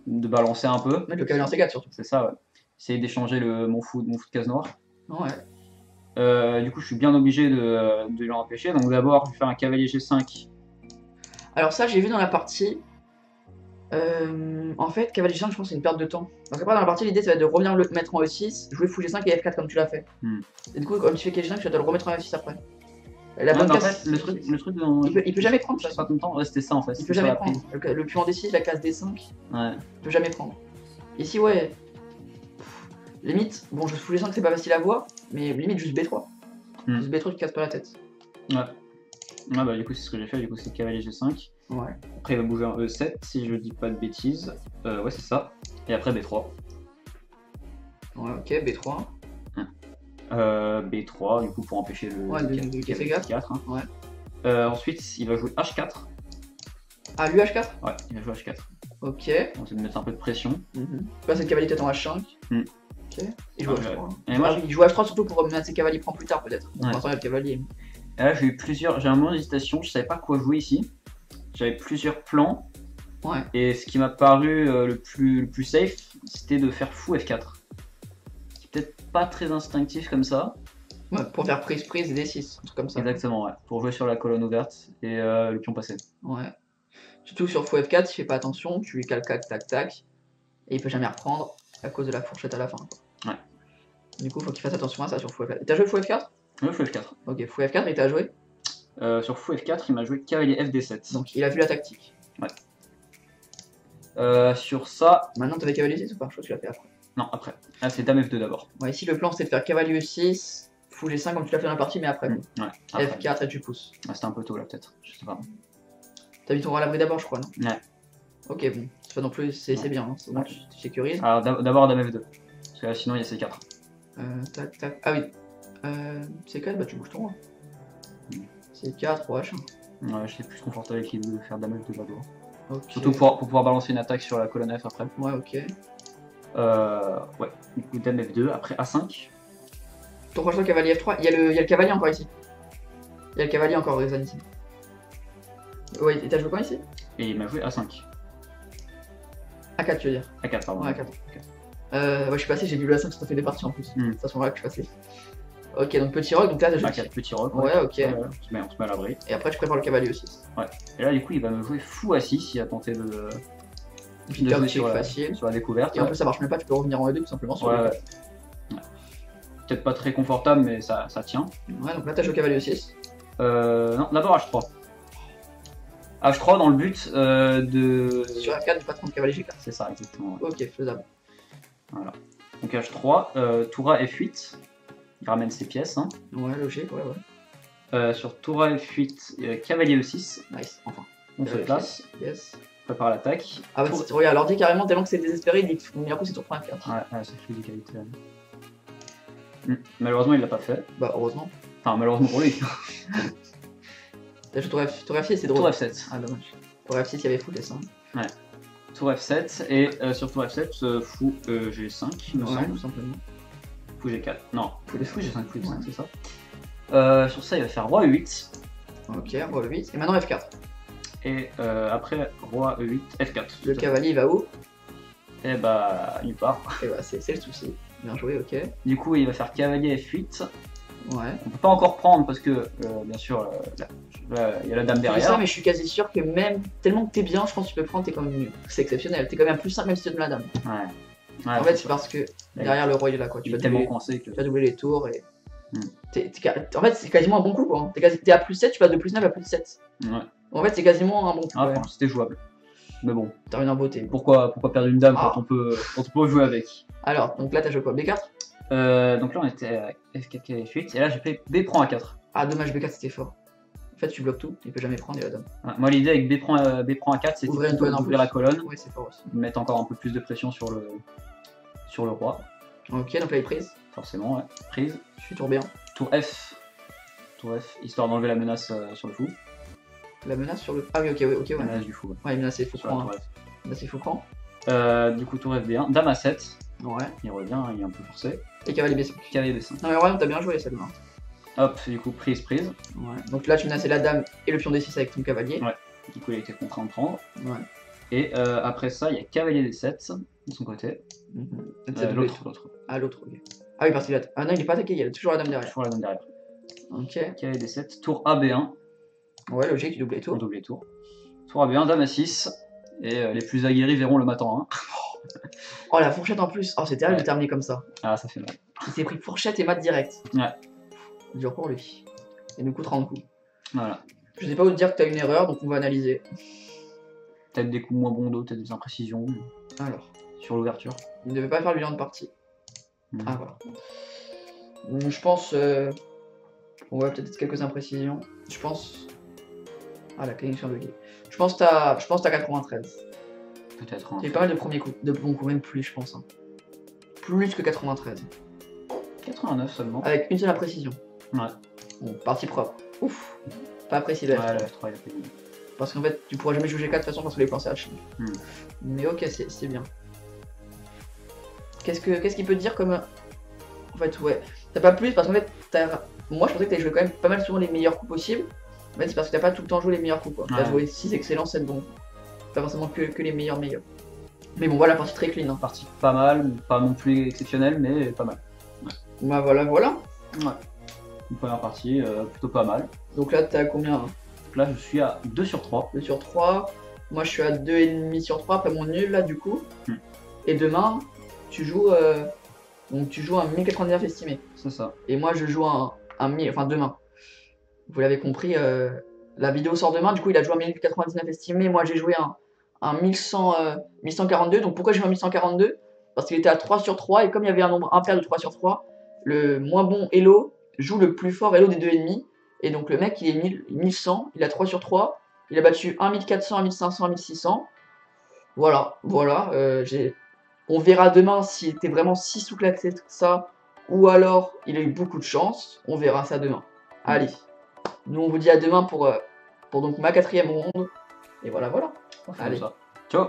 B: de balancer un peu.
A: Mettre le cavalier en C4 surtout.
B: C'est ça, ouais. Essayer d'échanger mon fou de case noire.
A: Ouais.
B: Du coup, je suis bien obligé de lui empêcher. Donc d'abord, je vais faire un cavalier G5.
A: Alors ça, j'ai vu dans la partie. En fait, cavalier G5, je pense que c'est une perte de temps. Parce qu'après, dans la partie, l'idée, ça va être de revenir le mettre en E6, jouer fou G5 et F4 comme tu l'as fait. Et du coup, comme tu fais cavalier G5, tu vas te le remettre en F6 après. La bonne
B: En
A: case,
B: fait, le truc
A: il peut jamais prendre.
B: je sais pas combien de temps. Ouais, c'était ça en fait.
A: Il peut jamais prendre. Le pion en D6, la case D5,
B: Ouais.
A: il peut jamais prendre. Ici, ouais. Limite, bon, je fou G5, c'est pas facile à voir, mais limite juste B3. Juste B3, tu te casses pas la tête.
B: Ouais. Ouais, bah du coup, c'est ce que j'ai fait. Du coup, c'est cavalier G5.
A: Ouais.
B: Après, il va bouger en E7 si je dis pas de bêtises. Ouais, c'est ça. Et après B3.
A: Ouais, ok, B3.
B: B3, du coup, pour empêcher le
A: café 4.
B: Hein.
A: Ouais.
B: Ensuite, il va jouer H4.
A: Ah, lui H4.
B: Ouais, il va jouer H4.
A: Ok.
B: On va mettre un peu de pression.
A: Là, c'est le cavalier peut-être en H5. Ok. Il joue H3.
B: Et moi,
A: il joue H3 surtout pour mettre ses cavaliers prend plus tard peut-être. Pour l'instant, il y a le cavalier.
B: Et là, j'ai un moment d'hésitation. Je savais pas quoi jouer ici. J'avais plusieurs plans.
A: Ouais.
B: Et ce qui m'a paru le plus safe, c'était de faire fou F4. C'est peut-être pas très instinctif comme ça.
A: Ouais, pour faire prise et D6, un truc comme ça.
B: Exactement, ouais. Pour jouer sur la colonne ouverte et le pion passé.
A: Ouais. Surtout sur fou F4, il fait pas attention, tu lui cales tac, et il peut jamais reprendre à cause de la fourchette à la fin.
B: Ouais.
A: Du coup, faut qu'il fasse attention à ça sur fou F4. T'as joué fou F4?
B: Ouais, fou F4.
A: Ok, fou F4, et t'as joué?
B: Sur fou F4, il m'a joué cavalier FD7.
A: Donc il a vu la tactique.
B: Ouais. Sur ça.
A: Maintenant, t'avais cavalier 6 ou pas? Je crois que tu l'as fait après.
B: Non, après. Là, c'est dame F2 d'abord.
A: Ouais, ici le plan c'était de faire cavalier E6, fou G5 comme tu l'as fait dans la partie, mais après.
B: Ouais. Après.
A: F4 et tu pousses.
B: Ouais, c'était un peu tôt là, peut-être. Je sais pas.
A: T'as mis ton roi à l'abri d'abord, je crois, non?
B: Ouais.
A: Ok, bon. C'est pas non plus, c'est bien, hein. C'est bon, tu sécurises.
B: Alors d'abord dame F2. Parce que là, sinon, il y a C4.
A: Tac. Ah oui. C4, bah tu bouges ton roi. C4, roi H1.
B: Ouais, j'étais plus confortable avec l'idée de faire dame F2 d'abord.
A: Okay.
B: Surtout pour pouvoir balancer une attaque sur la colonne F après.
A: Ouais, ok.
B: Ouais, du coup dame F2, après A5.
A: Ton prochain cavalier F3, il y a le cavalier encore ici. Il y a le cavalier encore, Rezan ici. Ouais, et t'as joué quoi ici?
B: Et il m'a joué A5.
A: A4, tu veux dire?
B: A4, pardon.
A: Ouais, A4. Ouais, je suis passé, j'ai vu le A5, ça fait des parties en plus. C'est à ce moment-là que je suis passé. Ok, donc petit rock, donc là t'as joué.
B: A4, petit rock.
A: Ouais, ok.
B: On se met à l'abri.
A: Et après, tu prépares le cavalier aussi.
B: Ouais. Et là, du coup, il va me jouer fou A6, il a tenté de
A: jouer
B: sur la découverte.
A: Et en plus, ça marche même pas, tu peux revenir en E2 tout simplement sur le
B: Peut-être pas très confortable, mais ça tient.
A: Ouais, donc là, t'as joué cavalier E6.
B: Non, d'abord H3. H3 dans le but de.
A: Sur A4, de pas prendre cavalier G4.
B: C'est ça, exactement. Ouais.
A: Ok, faisable.
B: Voilà. Donc H3, tour A F8. Il ramène ses pièces. Hein.
A: Ouais, logique, ouais.
B: Sur tour A F8, cavalier E6.
A: Nice, enfin.
B: On se place.
A: Yes.
B: Prépare l'attaque.
A: Ah bah, regarde, alors dit carrément, tellement que c'est désespéré, il dit que du coup, c'est tour 3 F4.
B: Ouais, c'est physicalité là. Malheureusement, il l'a pas fait.
A: Bah, heureusement.
B: Enfin, malheureusement pour lui.
A: T'as joué tour F6, c'est drôle.
B: Tour F7.
A: Ah, dommage. Tour F6, il y avait fou dessin.
B: Ouais. Tour F7 et sur tour F7, fou G5, il me semble.
A: Tout simplement.
B: Fou G4. Non, fou G5, fou G5,
A: Ouais.
B: c'est ça. Sur ça, il va faire roi E8.
A: Ok, roi E8. Et maintenant F4.
B: Et après, roi E8, F4.
A: Le cavalier, il va où?
B: Et bah, il part.
A: Et bah, c'est le souci. Bien joué, ok.
B: Du coup, il va faire cavalier F8.
A: Ouais.
B: On peut pas encore prendre parce que, bien sûr, il y a la dame
A: Je dis
B: derrière.
A: ça, mais je suis quasi sûr que même, tellement que t'es bien, je pense que tu peux prendre, t'es quand même mieux. C'est exceptionnel. T'es quand même plus simple même si tu donnes la dame.
B: Ouais.
A: En fait, c'est parce que derrière le roi, il est là, quoi.
B: Il est tellement coincé que.
A: Tu vas doubler les tours et. En fait, c'est quasiment un bon coup, quoi. T'es à plus 7, tu passes de plus 9 à plus 7.
B: Ouais.
A: En fait, c'est quasiment un bon coup.
B: Ah,
A: Ouais.
B: enfin, c'était jouable. Mais bon,
A: Termine en beauté.
B: pourquoi perdre une dame
A: Ah.
B: quand on peut jouer avec?
A: Alors, donc là, t'as joué quoi? B4?
B: Donc là, on était à F4, F8, et là, j'ai fait B prend A4.
A: Ah, dommage, B4 c'était fort. En fait, tu bloques tout, il peut jamais prendre et la dame.
B: Ouais, moi, l'idée avec B prend A4, c'était
A: Ouvrir une colonne en
B: d'ouvrir
A: plus.
B: la colonne,
A: Oui, c'est fort aussi.
B: mettre encore un peu plus de pression sur le roi.
A: Ok, donc là, il prise.
B: Forcément, ouais. Prise.
A: Je suis tour bien.
B: Tour F. Tour F, histoire d'enlever la menace sur le fou.
A: La menace sur le. Ah oui, ok, ouais.
B: La menace du fou. Ouais.
A: Ouais, menace, il faut
B: Sur la
A: prendre.
B: tour F.
A: Menace, il faut prendre.
B: Du coup, tour FB1. Dame A7.
A: Ouais.
B: Il revient, il est un peu forcé.
A: Et cavalier B5.
B: Cavalier B5.
A: Non, mais vraiment, t'as bien joué celle-là.
B: Hop, du coup, prise.
A: Ouais. Donc là, tu menaçais la dame et le pion D6 avec ton cavalier.
B: Ouais. Du coup, il a été contraint de prendre.
A: Ouais.
B: Et après ça, il y a cavalier D7 de son côté.
A: L'autre. Ah, l'autre, ok. Ah oui, parce qu'il a. Ah non, il est pas attaqué, il a toujours la dame derrière.
B: Toujours la dame derrière.
A: Ok.
B: Cavalier D7. Tour AB1.
A: Ouais, logique, tu doubles les
B: On
A: tours.
B: double les tours. Tour AB1, dame A6. Et les plus aguerris verront le matin 1.
A: Oh, la fourchette en plus. Oh, c'est terrible de terminer comme ça.
B: Ah, ça fait mal.
A: Il s'est pris fourchette et mat direct.
B: Ouais.
A: Dur pour lui. Et du coup, 30 coups.
B: Voilà.
A: Je sais pas où te dire que t'as une erreur, donc on va analyser.
B: Peut-être des coups moins bons d'autres, peut-être des imprécisions
A: Alors,
B: sur l'ouverture.
A: il ne devait pas faire le bilan de partie.
B: Mhm.
A: Ah, voilà. Je pense. On va peut-être quelques imprécisions. Je pense. Ah, la connexion de gay. Je pense que t'as 93.
B: Peut-être. Hein.
A: J'ai pas mal de premiers coups. De bons coups, même plus, je pense. Hein. Plus que 93.
B: 89 seulement.
A: Avec une seule imprécision.
B: Ouais.
A: Bon, partie propre. Ouf. Pas apprécié de
B: Ouais,
A: F3.
B: le F3 il a fait.
A: Parce qu'en fait, tu pourras jamais jouer G4 de toute façon parce que les plans c'est H.
B: Hmm.
A: Mais ok, c'est bien. Qu'est-ce qu'il peut te dire comme. En fait, ouais. T'as pas plus parce qu'en fait, moi je pensais que t'avais joué quand même pas mal souvent les meilleurs coups possibles. En fait, c'est parce que t'as pas tout le temps joué les meilleurs coups quoi. T'as
B: Ouais.
A: joué 6 excellents, 7 bons. Pas forcément que les meilleurs. Mais bon, voilà, partie très clean. Hein.
B: Partie pas mal, pas non plus exceptionnelle, mais pas mal.
A: Bah voilà.
B: Ouais. Une première partie, plutôt pas mal.
A: Donc là, t'as combien hein?
B: Donc là, je suis à 2 sur 3.
A: 2 sur 3. Moi, je suis à 2,5 sur 3 après mon nul là, du coup.
B: Hmm.
A: Et demain, tu joues. Donc tu joues un 1099 estimé.
B: C'est ça.
A: Et moi, je joue un 1000. Enfin, demain. Vous l'avez compris, la vidéo sort demain. Du coup, il a joué un 1099 estimé. Moi, j'ai joué un 1142. Donc pourquoi j'ai joué un 1142? Parce qu'il était à 3 sur 3. Et comme il y avait un nombre impair de 3 sur 3, le moins bon Elo joue le plus fort Elo des 2,5. Et donc le mec, il est 1100. Il a 3 sur 3. Il a battu 1400, 1500, 1600. Voilà. On verra demain s'il était vraiment si sous-classé que ça. Ou alors, il a eu beaucoup de chance. On verra ça demain. Allez. Nous, on vous dit à demain pour donc ma 4e ronde. Et voilà.
B: On fait
A: Allez.
B: ça. Ciao.